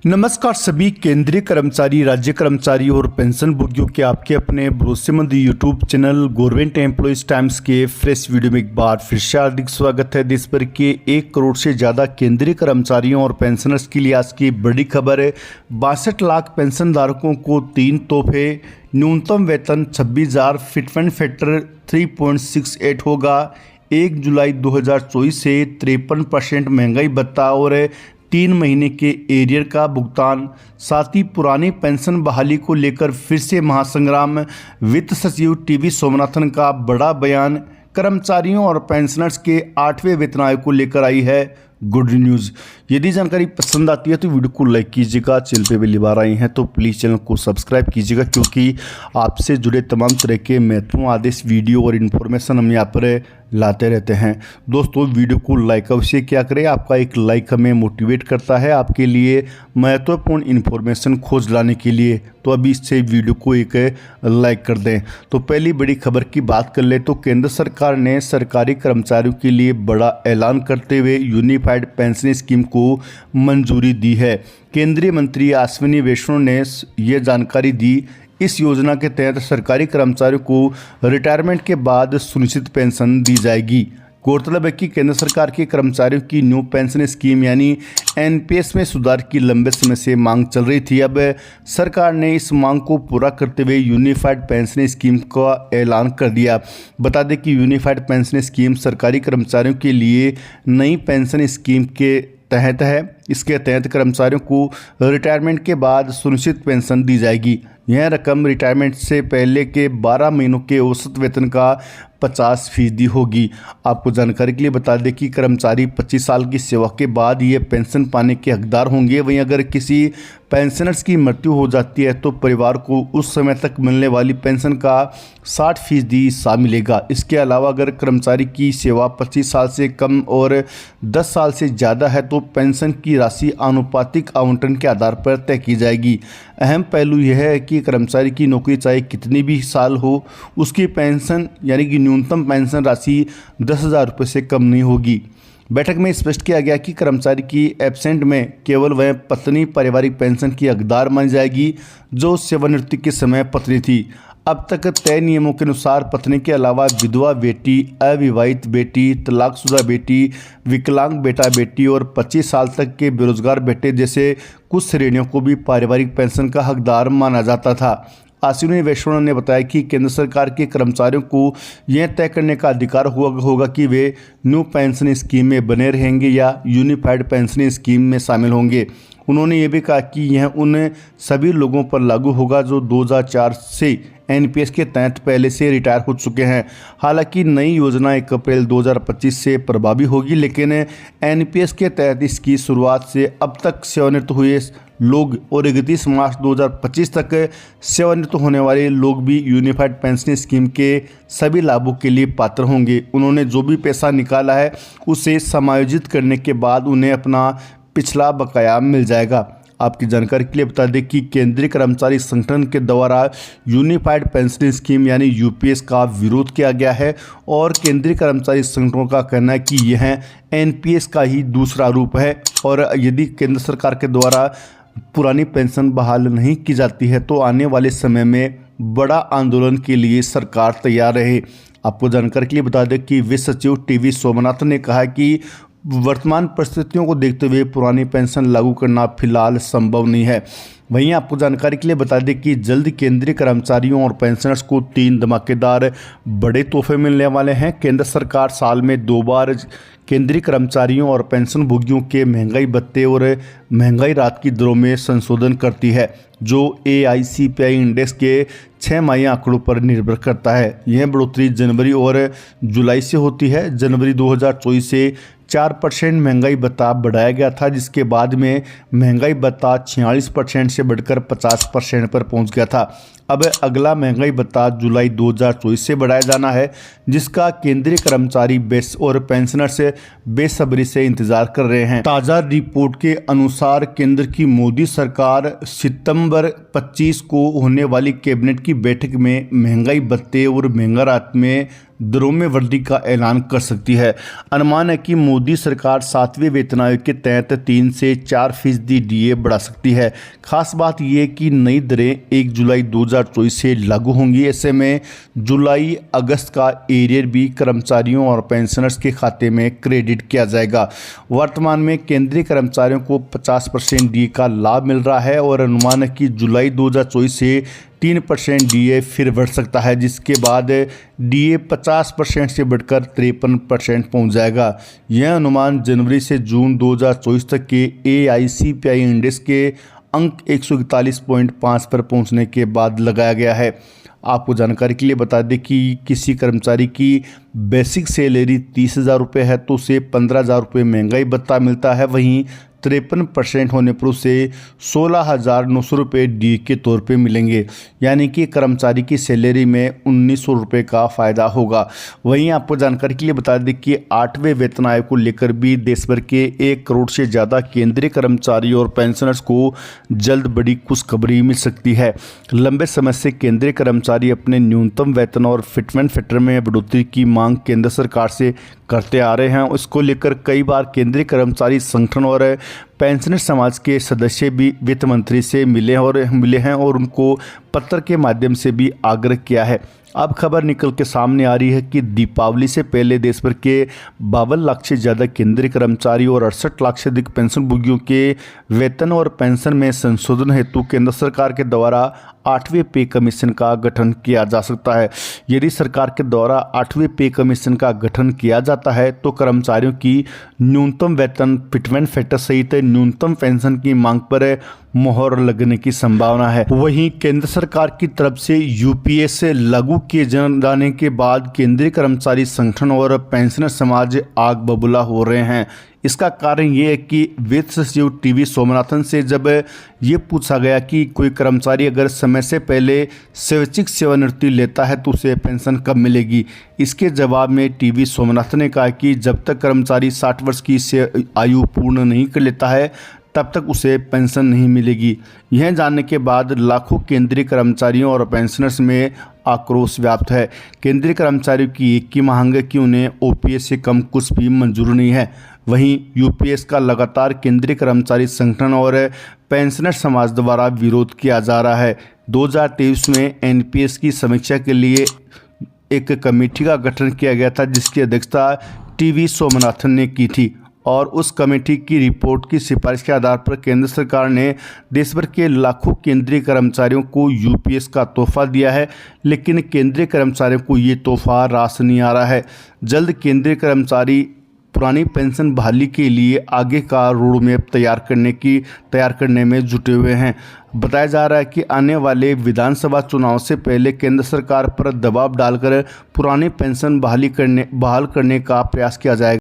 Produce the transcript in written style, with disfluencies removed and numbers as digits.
नमस्कार सभी केंद्रीय कर्मचारी, राज्य कर्मचारी और पेंशन भोगियों के आपके अपने भरोसेमंद YouTube channel government employees times के फ्रेश वीडियो में एक बार फिर से हार्दिक स्वागत है। देश भर के 1 करोड़ से ज़्यादा केंद्रीय कर्मचारियों और पेंशनर्स के लिए आज की बड़ी खबर है। 62 लाख पेंशन धारकों को 3 तोहफे। न्यूनतम वेतन 26,000, फिटमेंट फैक्टर 3.68 होगा। 1 जुलाई 2024 से 53% महंगाई भत्ता और 3 महीने के एरियर का भुगतान। साथ ही पुरानी पेंशन बहाली को लेकर फिर से महासंग्राम। वित्त सचिव टीवी सोमनाथन का बड़ा बयान। कर्मचारियों और पेंशनर्स के 8वें वेतन आयोग को लेकर आई है गुड न्यूज़। यदि जानकारी पसंद आती है तो वीडियो को लाइक कीजिएगा। चैनल पे पहली बार आए हैं तो प्लीज़ चैनल को सब्सक्राइब कीजिएगा, क्योंकि आपसे जुड़े तमाम तरह के महत्वपूर्ण आदेश, वीडियो और इन्फॉर्मेशन हम यहाँ पर लाते रहते हैं। दोस्तों, वीडियो को लाइक अवश्य क्या करें। आपका एक लाइक हमें मोटिवेट करता है आपके लिए महत्वपूर्ण इन्फॉर्मेशन खोज लाने के लिए। तो अभी इससे वीडियो को एक लाइक कर दें। तो पहली बड़ी खबर की बात कर ले तो केंद्र सरकार ने सरकारी कर्मचारियों के लिए बड़ा ऐलान करते हुए यूनिफाइड पेंशन स्कीम को मंजूरी दी है। केंद्रीय मंत्री अश्विनी वैष्णव ने ये जानकारी दी। इस योजना के तहत सरकारी कर्मचारियों को रिटायरमेंट के बाद सुनिश्चित पेंशन दी जाएगी। गौरतलब है कि केंद्र सरकार के कर्मचारियों की न्यू पेंशन स्कीम यानी एनपीएस में सुधार की लंबे समय से मांग चल रही थी। अब सरकार ने इस मांग को पूरा करते हुए यूनिफाइड पेंशन स्कीम का ऐलान कर दिया। बता दें कि यूनिफाइड पेंशन स्कीम सरकारी कर्मचारियों के लिए नई पेंशन स्कीम के तहत है। इसके तहत कर्मचारियों को रिटायरमेंट के बाद सुनिश्चित पेंशन दी जाएगी। यह रकम रिटायरमेंट से पहले के 12 महीनों के औसत वेतन का 50% होगी। आपको जानकारी के लिए बता दें कि कर्मचारी 25 साल की सेवा के बाद ये पेंशन पाने के हकदार होंगे। वहीं अगर किसी पेंशनर्स की मृत्यु हो जाती है तो परिवार को उस समय तक मिलने वाली पेंशन का 60% हिस्सा मिलेगा। इसके अलावा अगर कर्मचारी की सेवा 25 साल से कम और 10 साल से ज़्यादा है तो पेंशन की राशि आनुपातिक आवंटन के आधार पर तय की जाएगी। अहम पहलू यह है कि कर्मचारी की नौकरी चाहे कितनी भी साल हो, उसकी पेंशन यानी कि न्यूनतम पेंशन राशि 10,000 रुपये से कम नहीं होगी। बैठक में स्पष्ट किया गया कि कर्मचारी की एब्सेंट में केवल वह पत्नी पारिवारिक पेंशन की हकदार मानी जाएगी जो सेवानिवृत्ति के समय पत्नी थी। अब तक तय नियमों के अनुसार पत्नी के अलावा विधवा बेटी, अविवाहित बेटी, तलाकशुदा बेटी, विकलांग बेटा बेटी और 25 साल तक के बेरोजगार बेटे जैसे कुछ श्रेणियों को भी पारिवारिक पेंशन का हकदार माना जाता था। अश्विनी वैष्णव ने बताया कि केंद्र सरकार के कर्मचारियों को यह तय करने का अधिकार होगा कि वे न्यू पेंशन स्कीम में बने रहेंगे या यूनिफाइड पेंशन स्कीम में शामिल होंगे। उन्होंने ये भी कहा कि यह उन सभी लोगों पर लागू होगा जो 2004 से एनपीएस के तहत पहले से रिटायर हो चुके हैं। हालांकि नई योजना 1 अप्रैल 2025 से प्रभावी होगी, लेकिन एनपीएस के तहत इसकी शुरुआत से अब तक सेवानिवृत्त हुए लोग और 31 मार्च 2025 तक सेवानिवृत्त होने वाले लोग भी यूनिफाइड पेंशन स्कीम के सभी लाभों के लिए पात्र होंगे। उन्होंने जो भी पैसा निकाला है उसे समायोजित करने के बाद उन्हें अपना पिछला बकाया मिल जाएगा। आपकी जानकारी के लिए बता दें कि केंद्रीय कर्मचारी संगठन के द्वारा यूनिफाइड पेंशन स्कीम यानी यूपीएस का विरोध किया गया है और केंद्रीय कर्मचारी संगठनों का कहना है कि यह एनपीएस का ही दूसरा रूप है और यदि केंद्र सरकार के द्वारा पुरानी पेंशन बहाल नहीं की जाती है तो आने वाले समय में बड़ा आंदोलन के लिए सरकार तैयार रहे। आपको जानकारी के लिए बता दें कि वित्त सचिव टीवी सोमनाथन ने कहा कि वर्तमान परिस्थितियों को देखते हुए पुरानी पेंशन लागू करना फिलहाल संभव नहीं है। वहीं आपको जानकारी के लिए बता दें कि जल्द केंद्रीय कर्मचारियों और पेंशनर्स को 3 धमाकेदार बड़े तोहफे मिलने वाले हैं। केंद्र सरकार साल में 2 बार केंद्रीय कर्मचारियों और पेंशन भोगियों के महंगाई भत्ते और महंगाई राहत की दरों में संशोधन करती है, जो AICPI इंडेक्स के 6 माही आंकड़ों पर निर्भर करता है। यह बढ़ोतरी जनवरी और जुलाई से होती है। जनवरी 2024 से 4% महंगाई भत्ता बढ़ाया गया था, जिसके बाद में महंगाई भत्ता 46% से बढ़कर 50% पर पहुंच गया था। अब अगला महंगाई भत्ता जुलाई 2024 से बढ़ाया जाना है, जिसका केंद्रीय कर्मचारी बेस और पेंशनर्स बेसब्री से इंतजार कर रहे हैं। ताज़ा रिपोर्ट के अनुसार केंद्र की मोदी सरकार सितंबर 25 को होने वाली कैबिनेट की बैठक में महंगाई भत्ते और महंगा राहत में दरों में वृद्धि का ऐलान कर सकती है। अनुमान है कि मोदी सरकार 7वें वेतन आयोग के तहत 3 से 4% डीए बढ़ा सकती है। खास बात यह कि नई दरें 1 जुलाई 2024 से लागू होंगी। ऐसे में जुलाई अगस्त का एरियर भी कर्मचारियों और पेंशनर्स के खाते में क्रेडिट किया जाएगा। वर्तमान में केंद्रीय कर्मचारियों को 50% डीए का लाभ मिल रहा है और अनुमान है कि जुलाई 2024 से 3% डीए फिर बढ़ सकता है, जिसके बाद डीए 50% से बढ़कर 53% पहुंच जाएगा। यह अनुमान जनवरी से जून 2024 तक के AICPI इंडेक्स के अंक 141.5 पर पहुंचने के बाद लगाया गया है। आपको जानकारी के लिए बता दें कि किसी कर्मचारी की बेसिक सैलरी 30,000 रुपये है तो उसे 15,000 रुपये महंगाई भत्ता मिलता है। वहीं 53% होने पर उसे 16,900 रुपये डी के तौर पे मिलेंगे, यानी कि कर्मचारी की सैलरी में 1,900 रुपये का फ़ायदा होगा। वहीं आपको जानकारी के लिए बता दें कि 8वें वेतन आयोग को लेकर भी देश भर के 1 करोड़ से ज़्यादा केंद्रीय कर्मचारी और पेंशनर्स को जल्द बड़ी खुशखबरी मिल सकती है। लंबे समय से केंद्रीय कर्मचारी अपने न्यूनतम वेतन और फिटमेंट फैक्टर में बढ़ोतरी की मांग केंद्र सरकार से करते आ रहे हैं। इसको लेकर कई बार केंद्रीय कर्मचारी संगठन और पेंशनर समाज के सदस्य भी वित्त मंत्री से मिले हैं और उनको पत्र के माध्यम से भी आग्रह किया है। अब खबर निकल के सामने आ रही है कि दीपावली से पहले देश भर के 52 लाख से ज़्यादा केंद्रीय कर्मचारी और 68 लाख से अधिक पेंशनभोगियों के वेतन और पेंशन में संशोधन हेतु केंद्र सरकार के द्वारा 8वें पे कमीशन का गठन किया जा सकता है। यदि सरकार के द्वारा 8वें पे कमीशन का गठन किया जाता है तो कर्मचारियों की न्यूनतम वेतन, फिटमेंट फैक्टर सहित न्यूनतम पेंशन की मांग पर मोहर लगने की संभावना है। वहीं केंद्र सरकार की तरफ से यूपीएस लागू किए जाने के बाद केंद्रीय कर्मचारी संगठन और पेंशनर समाज आग बबूला हो रहे हैं। इसका कारण ये है कि वित्त सचिव टीवी सोमनाथन से जब ये पूछा गया कि कोई कर्मचारी अगर समय से पहले स्वैच्छिक सेवानिवृत्ति लेता है तो उसे पेंशन कब मिलेगी, इसके जवाब में टीवी सोमनाथन ने कहा कि जब तक कर्मचारी 60 वर्ष की आयु पूर्ण नहीं कर लेता है तब तक उसे पेंशन नहीं मिलेगी। यह जानने के बाद लाखों केंद्रीय कर्मचारियों और पेंशनर्स में आक्रोश व्याप्त है। केंद्रीय कर्मचारियों की एक की मांग है कि उन्हें ओपीएस से कम कुछ भी मंजूर नहीं है। वहीं यूपीएस का लगातार केंद्रीय कर्मचारी संगठन और पेंशनर समाज द्वारा विरोध किया जा रहा है। 2023 में एनपीएस की समीक्षा के लिए एक कमेटी का गठन किया गया था, जिसकी अध्यक्षता टीवी सोमनाथन ने की थी और उस कमेटी की रिपोर्ट की सिफारिश के आधार पर केंद्र सरकार ने देश भर के लाखों केंद्रीय कर्मचारियों को यूपीएस का तोहफा दिया है, लेकिन केंद्रीय कर्मचारियों को ये तोहफा रास नहीं आ रहा है। जल्द केंद्रीय कर्मचारी पुरानी पेंशन बहाली के लिए आगे का रोड मैप तैयार करने में जुटे हुए हैं। बताया जा रहा है कि आने वाले विधानसभा चुनाव से पहले केंद्र सरकार पर दबाव डालकर पुरानी पेंशन बहाल करने का प्रयास किया जाएगा।